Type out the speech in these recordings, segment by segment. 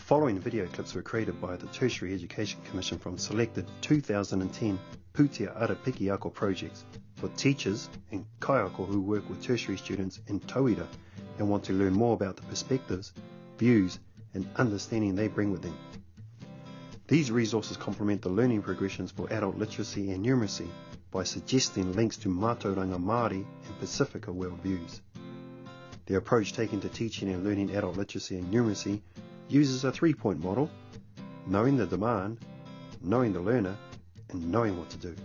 following video clips were created by the Tertiary Education Commission from selected 2010 Whitirea Pikiako projects for teachers and kaiako who work with tertiary students in tauira and want to learn more about the perspectives, views and understanding they bring with them. These resources complement the learning progressions for adult literacy and numeracy by suggesting links to Mātauranga Māori and Pasifika worldviews. The approach taken to teaching and learning adult literacy and numeracy uses a three-point model: knowing the demand, knowing the learner, and knowing what to do.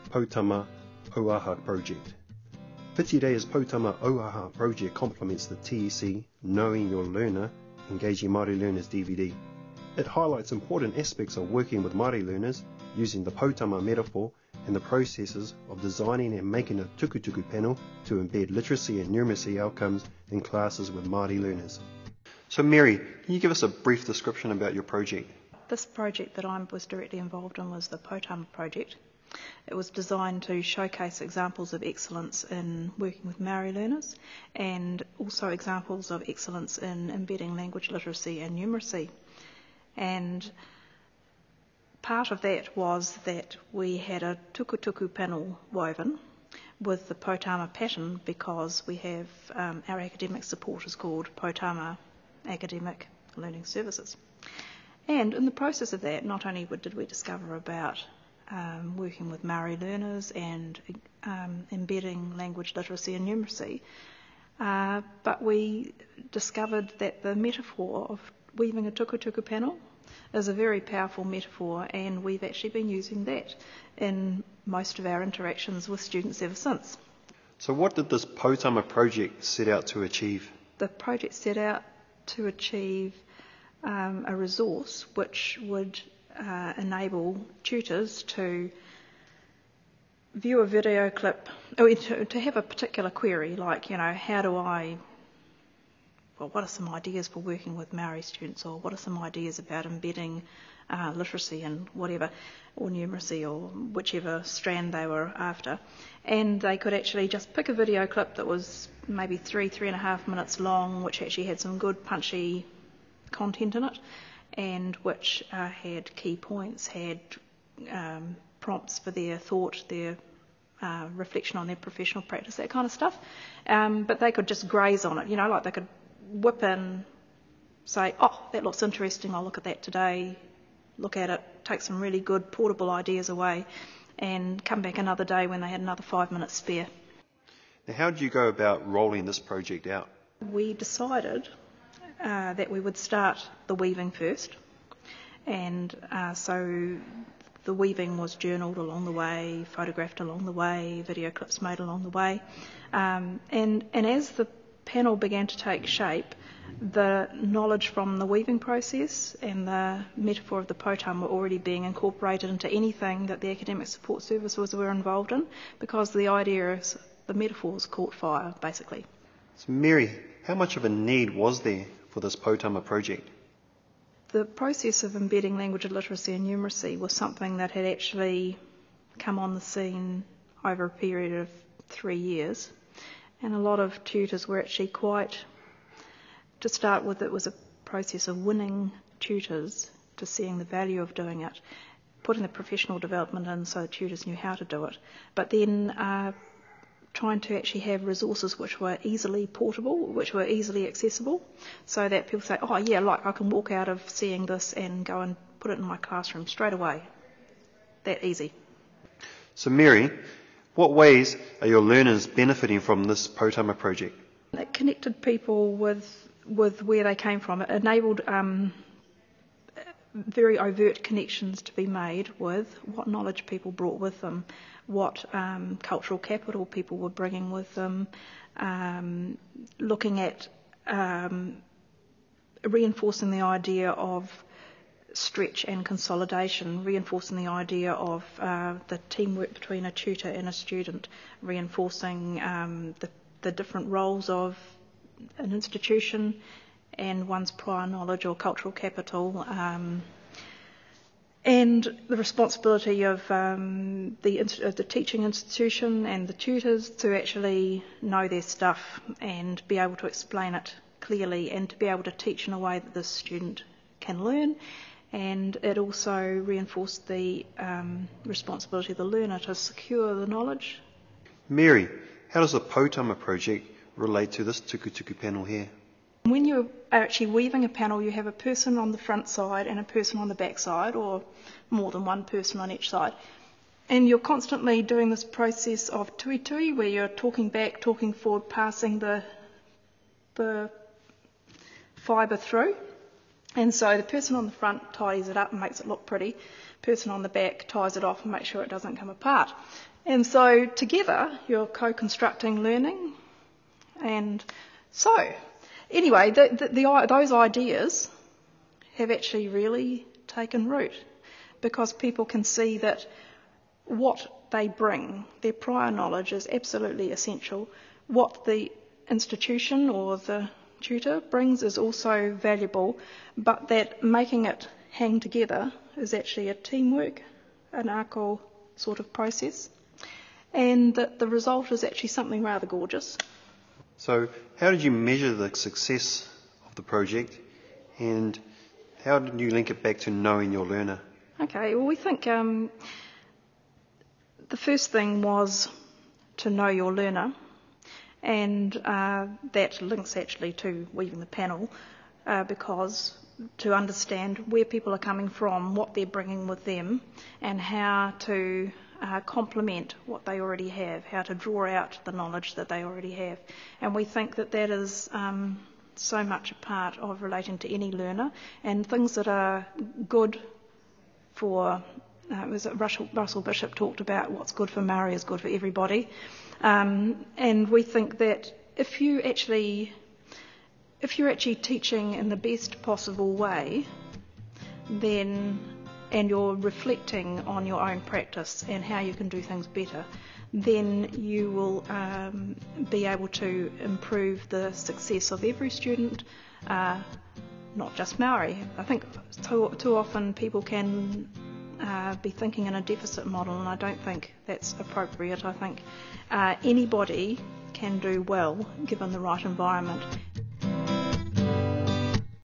Poutama Auaha Project. Whitireia's Poutama Auaha Project complements the TEC Knowing Your Learner, Engaging Māori Learners DVD. It highlights important aspects of working with Māori learners using the Poutama metaphor and the processes of designing and making a tukutuku panel to embed literacy and numeracy outcomes in classes with Māori learners. So Mary, can you give us a brief description about your project? This project that I was directly involved in was the Poutama project. It was designed to showcase examples of excellence in working with Māori learners and also examples of excellence in embedding language literacy and numeracy. And part of that was that we had a tukutuku panel woven with the Poutama pattern because we have our academic support is called Poutama Academic Learning Services. And in the process of that, not only did we discover about working with Māori learners and embedding language literacy and numeracy, but we discovered that the metaphor of weaving a tukutuku panel is a very powerful metaphor, and we've actually been using that in most of our interactions with students ever since. So what did this Poutama project set out to achieve? The project set out to achieve a resource which would enable tutors to view a video clip, or to have a particular query like, how do I, what are some ideas for working with Māori students, or what are some ideas about embedding literacy and whatever, or numeracy, or whichever strand they were after. And they could actually just pick a video clip that was maybe 3.5 minutes long, which actually had some good punchy content in it, and which had key points, had prompts for their thought, their reflection on their professional practice, that kind of stuff. But they could just graze on it, like they could whip in, say, oh, that looks interesting, I'll look at that today, look at it, take some really good portable ideas away, and come back another day when they had another 5 minutes spare. Now, how did you go about rolling this project out? We decided that we would start the weaving first, and so the weaving was journaled along the way, photographed along the way, video clips made along the way, and as the panel began to take shape, the knowledge from the weaving process and the metaphor of the Poutama were already being incorporated into anything that the academic support services were involved in, because the idea is the metaphors caught fire, basically. So Mary, how much of a need was there for this Poutama project? The process of embedding language literacy and numeracy was something that had actually come on the scene over a period of 3 years. And a lot of tutors were actually to start with, it was a process of winning tutors to seeing the value of doing it, putting the professional development in so the tutors knew how to do it, but then trying to actually have resources which were easily portable, which were easily accessible, so that people say, oh yeah, like I can walk out of seeing this and go and put it in my classroom straight away. That easy. So Mary, what ways are your learners benefiting from this Poutama project? It connected people with where they came from. It enabled very overt connections to be made with what knowledge people brought with them, what cultural capital people were bringing with them, looking at reinforcing the idea of stretch and consolidation, reinforcing the idea of the teamwork between a tutor and a student, reinforcing the different roles of an institution and one's prior knowledge or cultural capital, and the responsibility of the teaching institution and the tutors to actually know their stuff and be able to explain it clearly and to be able to teach in a way that the student can learn. And it also reinforced the responsibility of the learner to secure the knowledge. Mary, how does the Poutama project relate to this tukutuku panel here? When you're actually weaving a panel, you have a person on the front side and a person on the back side, or more than one person on each side. And you're constantly doing this process of tui, where you're talking back, talking forward, passing the fibre through. And so the person on the front tidies it up and makes it look pretty. The person on the back ties it off and makes sure it doesn't come apart. And so together you're co-constructing learning. And so anyway, those ideas have actually really taken root, because people can see that what they bring, their prior knowledge, is absolutely essential. What the institution or the tutor brings is also valuable, but that making it hang together is actually a teamwork, an ARCO sort of process, and that the result is actually something rather gorgeous. So how did you measure the success of the project, and how did you link it back to knowing your learner? Okay, well, we think the first thing was to know your learner, and that links actually to weaving the panel, because to understand where people are coming from, what they're bringing with them, and how to complement what they already have, how to draw out the knowledge that they already have. And we think that that is so much a part of relating to any learner, and things that are good for, Russell Bishop talked about what's good for Maori is good for everybody. And we think that if you're actually teaching in the best possible way, then, and you're reflecting on your own practice and how you can do things better, then you will be able to improve the success of every student, not just Maori. I think too often people can be thinking in a deficit model, and I don't think that's appropriate. I think anybody can do well given the right environment,